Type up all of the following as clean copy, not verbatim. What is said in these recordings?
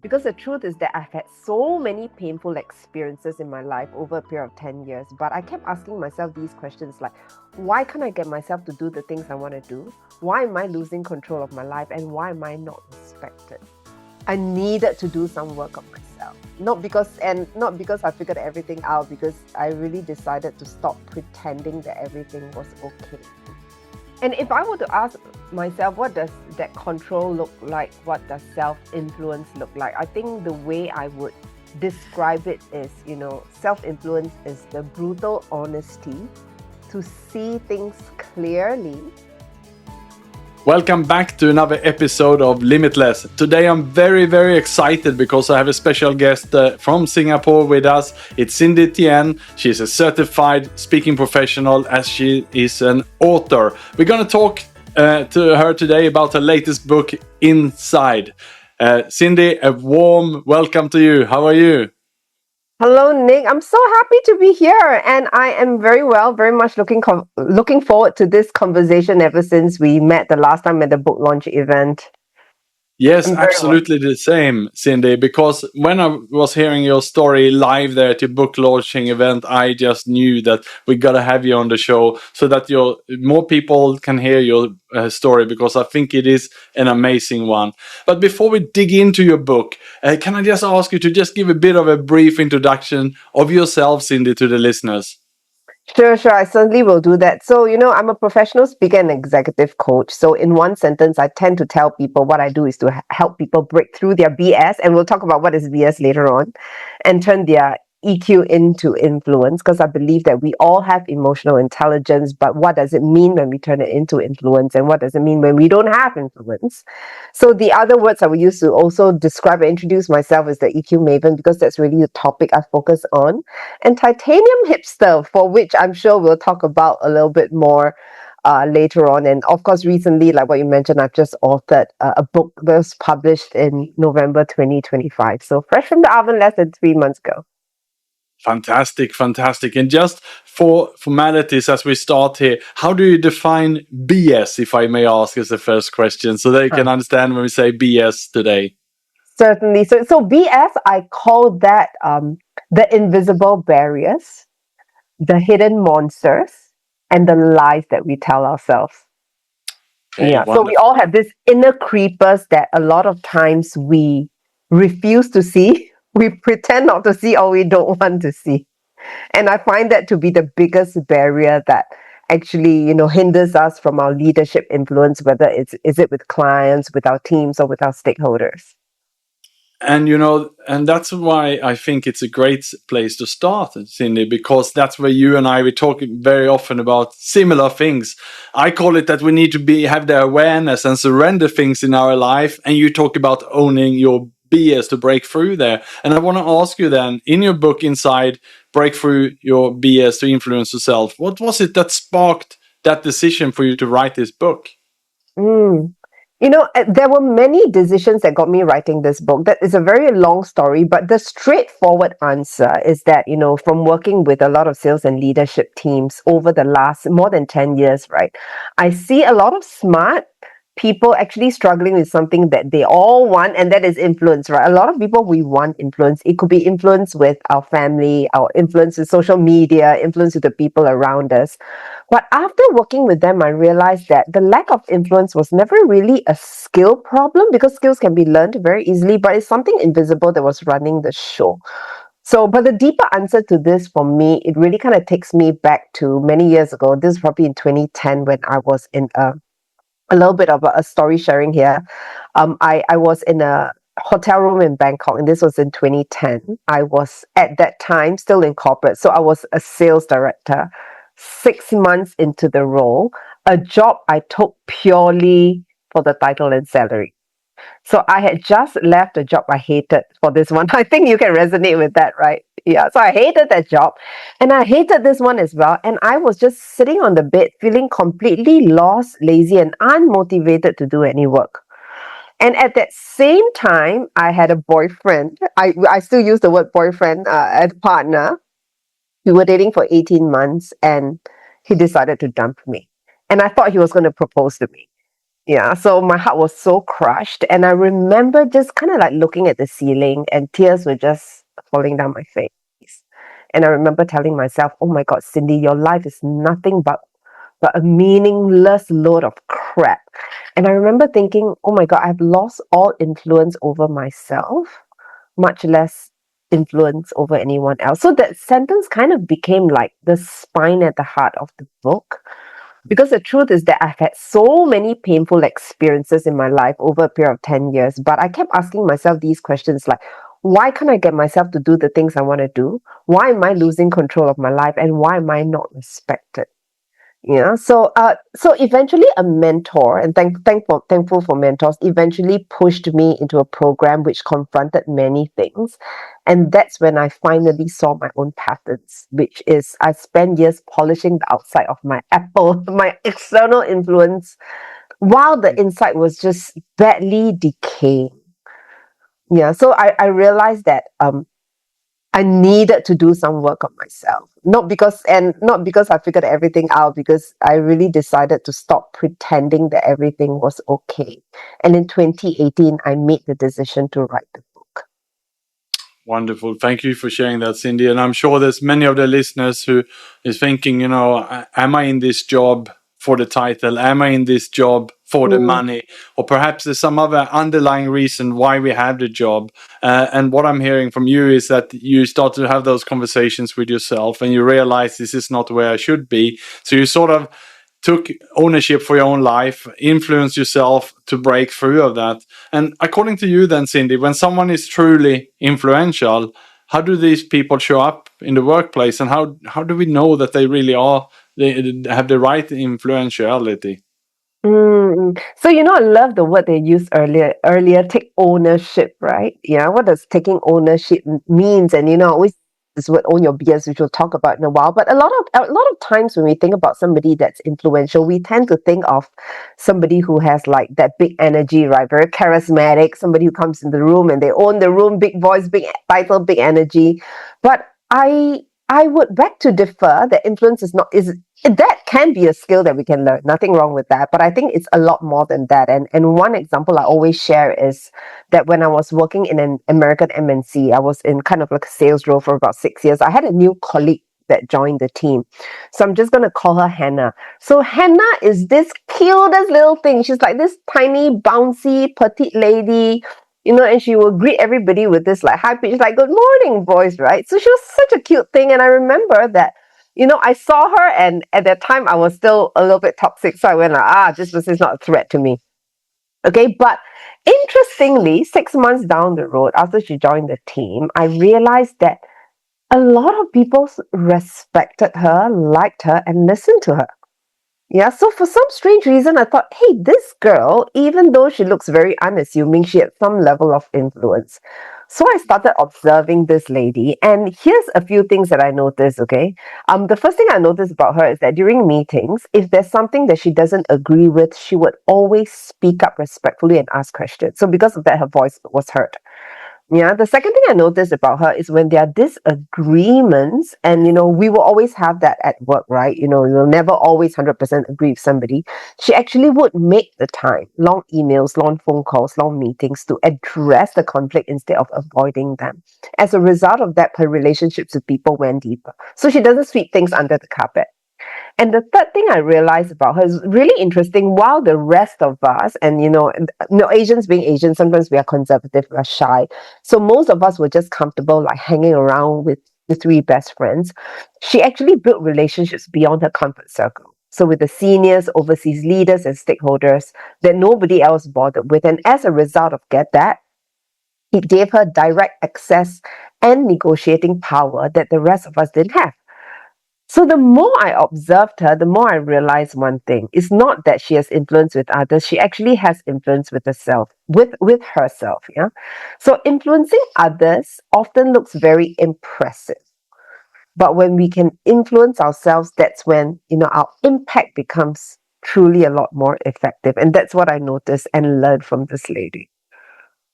Because the truth is that I've had so many painful experiences in my life over a period of 10 years, but I kept asking myself these questions like, why can't I get myself to do the things I want to do? Why am I losing control of my life? And why am I not respected? I needed to do some work on myself. Not because I figured everything out, because I really decided to stop pretending that everything was okay. And if I were to ask myself, what does that control look like? What does self-influence look like? I think the way I would describe it is, self-influence is the brutal honesty to see things clearly. Welcome back to another episode of Limitless. Today I'm very, very excited because I have a special guest from Singapore with us. It's Cindy Tien. She's a certified speaking professional as she is an author. We're going to talk to her today about her latest book, Inside. Cindy, a warm welcome to you. How are you? Hello, Nick. I'm so happy to be here, and I am very well, very much looking forward to this conversation ever since we met the last time at the book launch event. Yes, absolutely the same, Cindy, because when I was hearing your story live there at your book launching event, I just knew that we got to have you on the show so that more people can hear your story, because I think it is an amazing one. But before we dig into your book, can I just ask you to just give a bit of a brief introduction of yourself, Cindy, to the listeners? Sure. I certainly will do that. So, I'm a professional speaker and executive coach. So in one sentence, I tend to tell people what I do is to help people break through their BS, and we'll talk about what is BS later on, and turn their EQ into influence, because I believe that we all have emotional intelligence, but what does it mean when we turn it into influence, and what does it mean when we don't have influence? So the other words I would use to also describe and introduce myself is the EQ maven, because that's really the topic I focus on, and titanium hipster, for which I'm sure we'll talk about a little bit more later on. And of course, recently, like what you mentioned, I've just authored a book that was published in November 2025. So fresh from the oven, less than 3 months ago. Fantastic. And just for formalities as we start here, how do you define BS, if I may ask, as the first question, so they can understand when we say BS today? Certainly. So BS, I call that the invisible barriers, the hidden monsters, and the lies that we tell ourselves. Okay, yeah. wonderful. So we all have this inner creepers that a lot of times we refuse to see. We pretend not to see, or we don't want to see. And I find that to be the biggest barrier that actually, hinders us from our leadership influence, whether is it with clients, with our teams, or with our stakeholders. And and that's why I think it's a great place to start, Cindy, because that's where you and I, we talk very often about similar things. I call it that we need to have the awareness and surrender things in our life, and you talk about owning your BS to break through there. And I want to ask you then, in your book Inside, Break Through Your BS to Influence Yourself, what was it that sparked that decision for you to write this book? There were many decisions that got me writing this book. That is a very long story, but the straightforward answer is that, from working with a lot of sales and leadership teams over the last more than 10 years, right, I see a lot of smart people actually struggling with something that they all want, and that is influence, right? A lot of people, we want influence. It could be influence with our family, our influence with social media, influence with the people around us. But after working with them, I realized that the lack of influence was never really a skill problem, because skills can be learned very easily, but it's something invisible that was running the show. So, but the deeper answer to this for me, it really kind of takes me back to many years ago. This is probably in 2010, when I was in a little bit of a story sharing here. I was in a hotel room in Bangkok, and this was in 2010. I was at that time still in corporate. So I was a sales director, 6 months into the role, a job I took purely for the title and salary. So I had just left a job I hated for this one. I think you can resonate with that, right? Yeah. So I hated that job, and I hated this one as well. And I was just sitting on the bed feeling completely lost, lazy, and unmotivated to do any work. And at that same time, I had a boyfriend. I still use the word boyfriend as partner. We were dating for 18 months, and he decided to dump me. And I thought he was going to propose to me. Yeah, so my heart was so crushed. And I remember just kind of like looking at the ceiling and tears were just falling down my face. And I remember telling myself, oh my God, Cindy, your life is nothing but a meaningless load of crap. And I remember thinking, oh my God, I've lost all influence over myself, much less influence over anyone else. So that sentence kind of became like the spine at the heart of the book. Because the truth is that I've had so many painful experiences in my life over a period of 10 years, but I kept asking myself these questions like, why can't I get myself to do the things I want to do? Why am I losing control of my life? And why am I not respected? Yeah, so eventually a mentor, and thankful for mentors, eventually pushed me into a program which confronted many things. And that's when I finally saw my own patterns, which is I spent years polishing the outside of my apple, my external influence, while the inside was just badly decaying. Yeah, so I realized that I needed to do some work on myself. Not because I figured everything out, because I really decided to stop pretending that everything was okay. And in 2018, I made the decision to write the book. Wonderful. Thank you for sharing that, Cindy. And I'm sure there's many of the listeners who is thinking, am I in this job for the title? Am I in this job for the Mm, money? Or perhaps there's some other underlying reason why we have the job. And what I'm hearing from you is that you start to have those conversations with yourself and you realize this is not where I should be. So you sort of took ownership for your own life, influenced yourself to break through of that. And according to you then, Cindy, when someone is truly influential, how do these people show up in the workplace, and how do we know that they really are, they have the right influentiality? So I love the word they used earlier, take ownership, right? Yeah, what does taking ownership means? And always this word own your BS, which we'll talk about in a while. But a lot of times when we think about somebody that's influential, we tend to think of somebody who has like that big energy, right? Very charismatic, somebody who comes in the room and they own the room, big voice, big title, big energy. But I would beg to differ that influence is that can be a skill that we can learn. Nothing wrong with that. But I think it's a lot more than that. And one example I always share is that when I was working in an American MNC, I was in kind of like a sales role for about 6 years. I had a new colleague that joined the team. So I'm just gonna call her Hannah. So Hannah is this cutest little thing. She's like this tiny, bouncy, petite lady. And she will greet everybody with this like high pitched, like good morning voice, right? So she was such a cute thing. And I remember that I saw her, and at that time I was still a little bit toxic. So I went like, this person is not a threat to me. Okay. But interestingly, 6 months down the road, after she joined the team, I realized that a lot of people respected her, liked her, and listened to her. Yeah, so for some strange reason, I thought, hey, this girl, even though she looks very unassuming, she had some level of influence. So I started observing this lady, and here's a few things that I noticed, okay? The first thing I noticed about her is that during meetings, if there's something that she doesn't agree with, she would always speak up respectfully and ask questions. So because of that, her voice was heard. Yeah, the second thing I noticed about her is when there are disagreements, and we will always have that at work, right? You'll never always 100% agree with somebody. She actually would make the time, long emails, long phone calls, long meetings to address the conflict instead of avoiding them. As a result of that, her relationships with people went deeper. So she doesn't sweep things under the carpet. And the third thing I realized about her is really interesting. While the rest of us, and Asians being Asians, sometimes we are conservative, we are shy. So most of us were just comfortable like hanging around with the three best friends. She actually built relationships beyond her comfort circle. So with the seniors, overseas leaders, and stakeholders that nobody else bothered with. And as a result of that, it gave her direct access and negotiating power that the rest of us didn't have. So the more I observed her, the more I realized one thing. It's not that she has influence with others. She actually has influence with herself, with herself. Yeah. So influencing others often looks very impressive. But when we can influence ourselves, that's when, our impact becomes truly a lot more effective. And that's what I noticed and learned from this lady.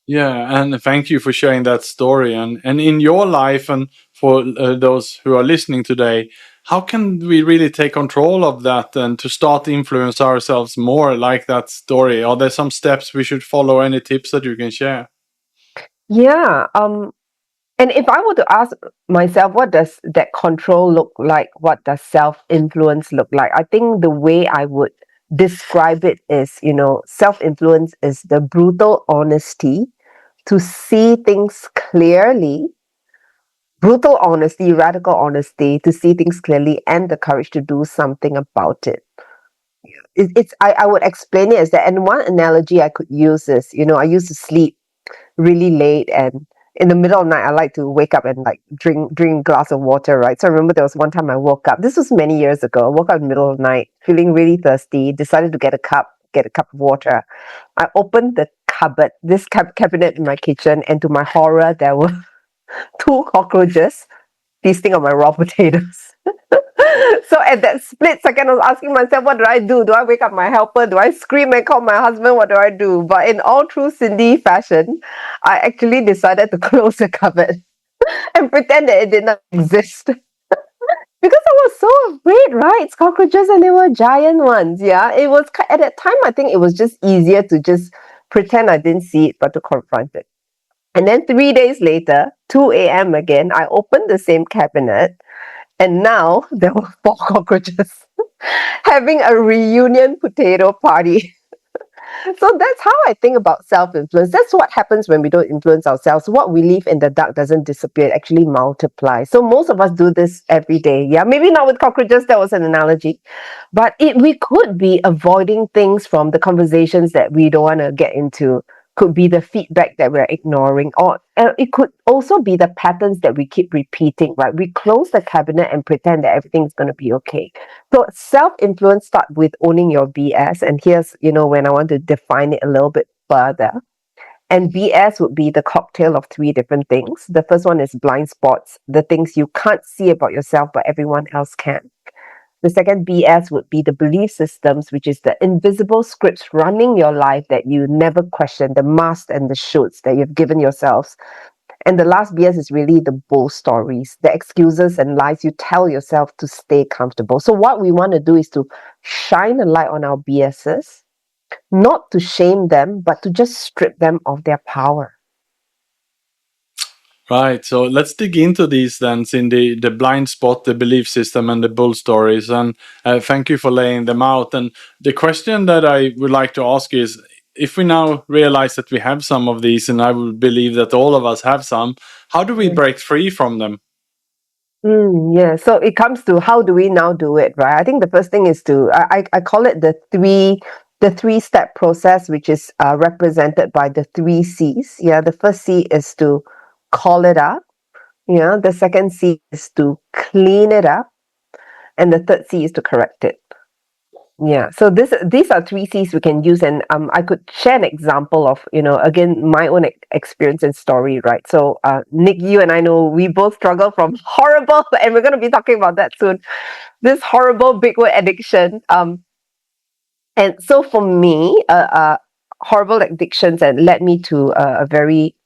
Yeah, and thank you for sharing that story. And in your life, and for those who are listening today, How can we really take control of that and to start influence ourselves more, like that story? Are there some steps we should follow? Any tips that you can share? Yeah. And if I were to ask myself, what does that control look like? What does self-influence look like? I think the way I would describe it is, self-influence is the brutal honesty to see things clearly, brutal honesty, radical honesty, to see things clearly, and the courage to do something about it. I would explain it as that. And one analogy I could use is, I used to sleep really late, and in the middle of the night I like to wake up and like drink a glass of water, right? So I remember there was one time I woke up, this was many years ago, I woke up in the middle of the night feeling really thirsty, decided to get a cup of water. I opened the cupboard, this cabinet in my kitchen, and to my horror there were two cockroaches feasting on my raw potatoes. So at that split second, I was asking myself, what do I do? Do I wake up my helper? Do I scream and call my husband? What do I do? But in all true Cindy fashion, I actually decided to close the cupboard and pretend that it did not exist. Because I was so afraid, right? It's cockroaches and they were giant ones. Yeah. It was at that time, I think it was just easier to just pretend I didn't see it, but to confront it. And then 3 days later, 2 a.m. again, I opened the same cabinet, and now there were four cockroaches having a reunion potato party. So that's how I think about self-influence. That's what happens when we don't influence ourselves. What we leave in the dark doesn't disappear, it actually multiplies. So most of us do this every day. Yeah, maybe not with cockroaches, that was an analogy. But we could be avoiding things from the conversations that we don't want to get into. Could be the feedback that we're ignoring, or it could also be the patterns that we keep repeating, right? We close the cabinet and pretend that everything's going to be okay. So self-influence start with owning your BS. And here's, when I want to define it a little bit further. And BS would be the cocktail of three different things. The first one is blind spots, the things you can't see about yourself, but everyone else can. The second BS would be the belief systems, which is the invisible scripts running your life that you never question, the must and the shoulds that you've given yourselves. And the last BS is really the bull stories, the excuses and lies you tell yourself to stay comfortable. So what we want to do is to shine a light on our BSs, not to shame them, but to just strip them of their power. Right. So let's dig into these then, Cindy, the blind spot, the belief system, and the bull stories. And thank you for laying them out. And the question that I would like to ask is, if we now realize that we have some of these, and I would believe that all of us have some, how do we break free from them? Yeah, so it comes to how do we now do it, right? I think the first thing is I call it the three-step process, which is represented by the three C's. Yeah, the first C is to call it up. Yeah, the second C is to clean it up, and the third C is to correct it. Yeah, so these are three C's we can use, and I could share an example of, again, my own experience and story, right? So Nick, you and I know we both struggle from horrible, and we're going to be talking about that soon, this horrible big word addiction. And so for me, horrible addictions and led me to a very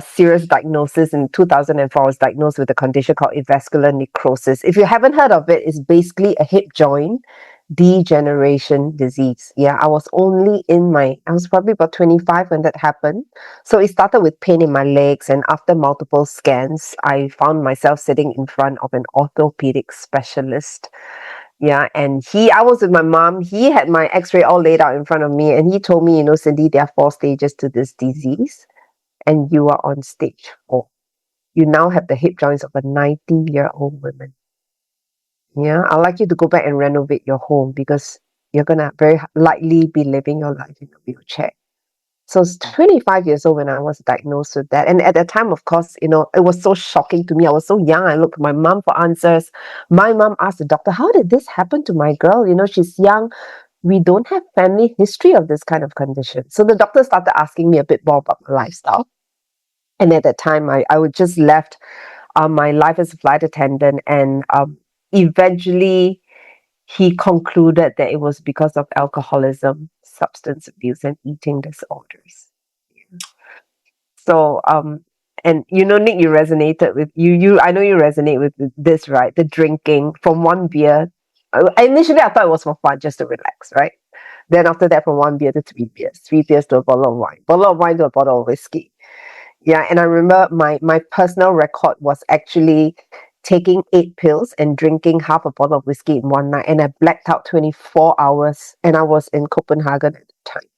serious diagnosis. In 2004. I was diagnosed with a condition called avascular necrosis. If you haven't heard of it, it's basically a hip joint degeneration disease. Yeah, I was probably about 25 when that happened. So it started with pain in my legs, and after multiple scans, I found myself sitting in front of an orthopedic specialist. Yeah, and I was with my mom. He had my x-ray all laid out in front of me, and he told me, Cindy, there are 4 stages to this disease, and you are on stage 4. You now have the hip joints of a 90-year-old woman. Yeah, I'd like you to go back and renovate your home because you're gonna very likely be living your life in a wheelchair. So I was 25 years old when I was diagnosed with that. And at that time, of course, it was so shocking to me. I was so young. I looked at my mom for answers. My mom asked the doctor, how did this happen to my girl? She's young. We don't have family history of this kind of condition. So the doctor started asking me a bit more about my lifestyle. And at that time, I would just left my life as a flight attendant, and eventually he concluded that it was because of alcoholism, substance abuse, and eating disorders. So And Nick, you resonated with you. I know you resonate with this, right? The drinking from one beer. Initially, I thought it was for fun, just to relax, right? Then after that, from one beer to three beers to a bottle of wine to a bottle of whiskey. Yeah, and I remember my personal record was actually taking 8 pills and drinking half a bottle of whiskey in one night, and I blacked out 24 hours, and I was in Copenhagen at the time.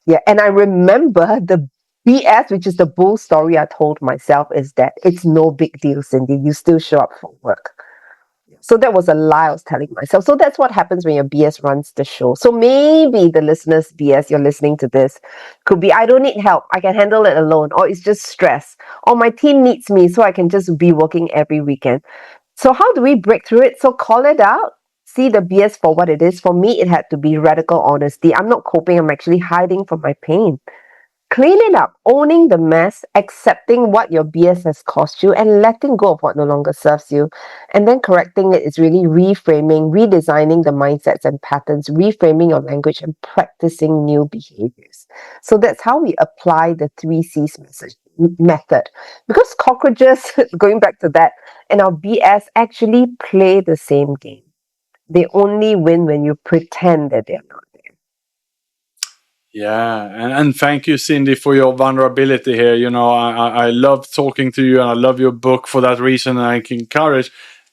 Yeah, and I remember the BS, which is the bull story I told myself, is that it's no big deal, Cindy. You still show up for work. So that was a lie I was telling myself. So that's what happens when your BS runs the show. So maybe the listeners' BS, you're listening to this, could be I don't need help. I can handle it alone. Or it's just stress. Or my team needs me, so I can just be working every weekend. So how do we break through it? So call it out. See the BS for what it is. For me, it had to be radical honesty. I'm not coping. I'm actually hiding from my pain. Clean it up, owning the mess, accepting what your BS has cost you, and letting go of what no longer serves you. And then correcting it is really reframing, redesigning the mindsets and patterns, reframing your language, and practicing new behaviors. So that's how we apply the 3 C's method. Because cockroaches, going back to that, and our BS actually play the same game. They only win when you pretend that they're not. Yeah, and thank you, Cindy, for your vulnerability here. I love talking to you, and I love your book for that reason. And I can encourage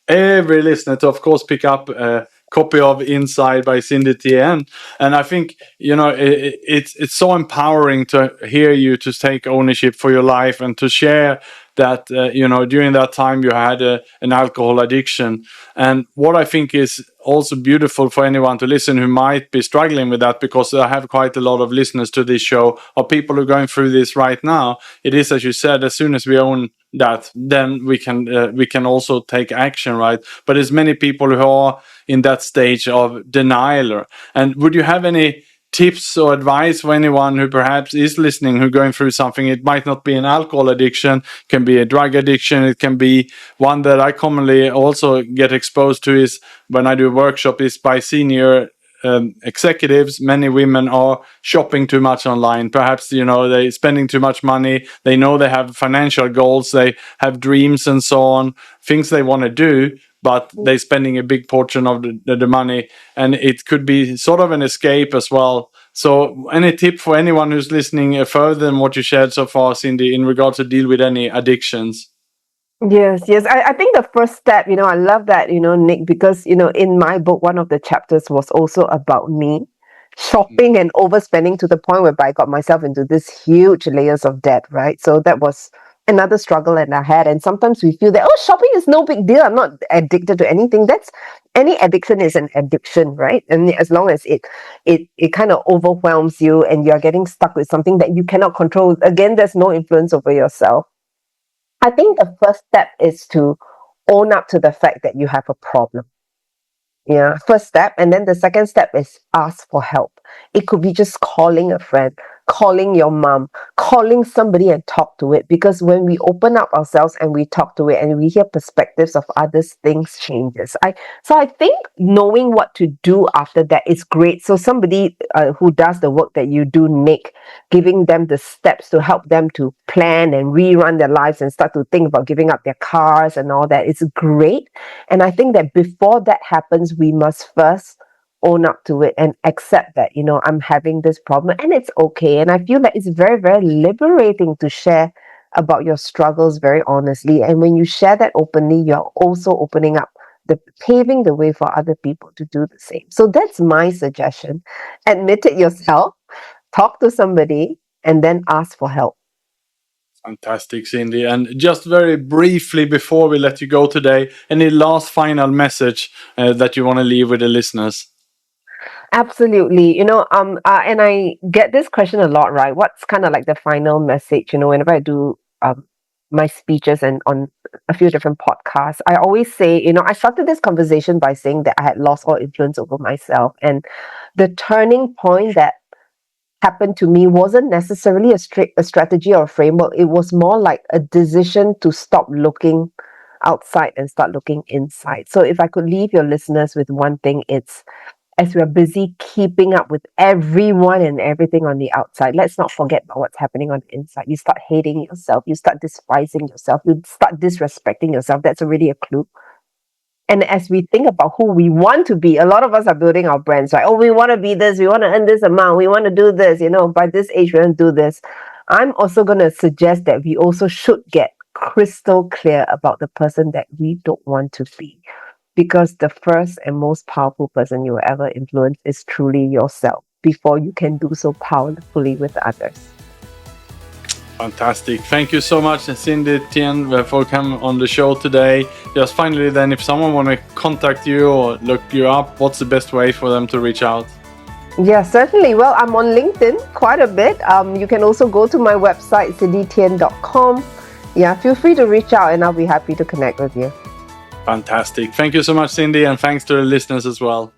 every listener to, of course, pick up a copy of Inside by Cindy Tien. And I think, it's so empowering to hear you to take ownership for your life and to share that, during that time you had an alcohol addiction. And what I think is also beautiful for anyone to listen who might be struggling with that, because I have quite a lot of listeners to this show, or people who are going through this right now. It is, as you said, as soon as we own that, then we can also take action, right? But there's many people who are in that stage of denial. And would you have any tips or advice for anyone who perhaps is listening, who going through something? It might not be an alcohol addiction, can be a drug addiction, it can be one that I commonly also get exposed to is when I do a workshop is by senior executives. Many women are shopping too much online. Perhaps, they're spending too much money. They know they have financial goals, they have dreams and so on, things they want to do, but they're spending a big portion of the money, and it could be sort of an escape as well. So any tip for anyone who's listening further than what you shared so far, Cindy, in regard to deal with any addictions? Yes. I think the first step, I love that, Nick, because, in my book, one of the chapters was also about me shopping and overspending to the point whereby I got myself into this huge layers of debt, right? So that was another struggle that I had. And sometimes we feel that, oh, shopping is no big deal. I'm not addicted to anything. Any addiction is an addiction, right? And as long as it kind of overwhelms you and you're getting stuck with something that you cannot control, again, there's no influence over yourself. I think the first step is to own up to the fact that you have a problem. Yeah, first step. And then the second step is ask for help. It could be just calling a friend, calling your mom, calling somebody and talk to it. Because when we open up ourselves and we talk to it and we hear perspectives of others, things changes. So I think knowing what to do after that is great. So somebody who does the work that you do, Nick, giving them the steps to help them to plan and rerun their lives and start to think about giving up their cars and all that is great. And I think that before that happens, we must first own up to it and accept that, I'm having this problem and it's okay. And I feel that it's very, very liberating to share about your struggles very honestly. And when you share that openly, you're also opening up, paving the way for other people to do the same. So that's my suggestion. Admit it yourself, talk to somebody, and then ask for help. Fantastic, Cindy. And just very briefly before we let you go today, any last final message that you want to leave with the listeners? Absolutely. And I get this question a lot, right? What's kind of like the final message, whenever I do my speeches and on a few different podcasts, I always say, I started this conversation by saying that I had lost all influence over myself. And the turning point that happened to me wasn't necessarily a strategy or a framework. It was more like a decision to stop looking outside and start looking inside. So if I could leave your listeners with one thing, it's as we're busy keeping up with everyone and everything on the outside. Let's not forget about what's happening on the inside. You start hating yourself, you start despising yourself, you start disrespecting yourself. That's already a clue. And as we think about who we want to be, a lot of us are building our brands, right? Oh, we want to be this, we want to earn this amount, we want to do this, by this age, we want to do this. I'm also going to suggest that we also should get crystal clear about the person that we don't want to be. Because the first and most powerful person you will ever influence is truly yourself before you can do so powerfully with others. Fantastic. Thank you so much, Cindy Tien, for coming on the show today. Just finally then, if someone want to contact you or look you up, what's the best way for them to reach out? Yeah, certainly. Well, I'm on LinkedIn quite a bit. You can also go to my website, cindytien.com. Yeah, feel free to reach out and I'll be happy to connect with you. Fantastic. Thank you so much, Cindy, and thanks to the listeners as well.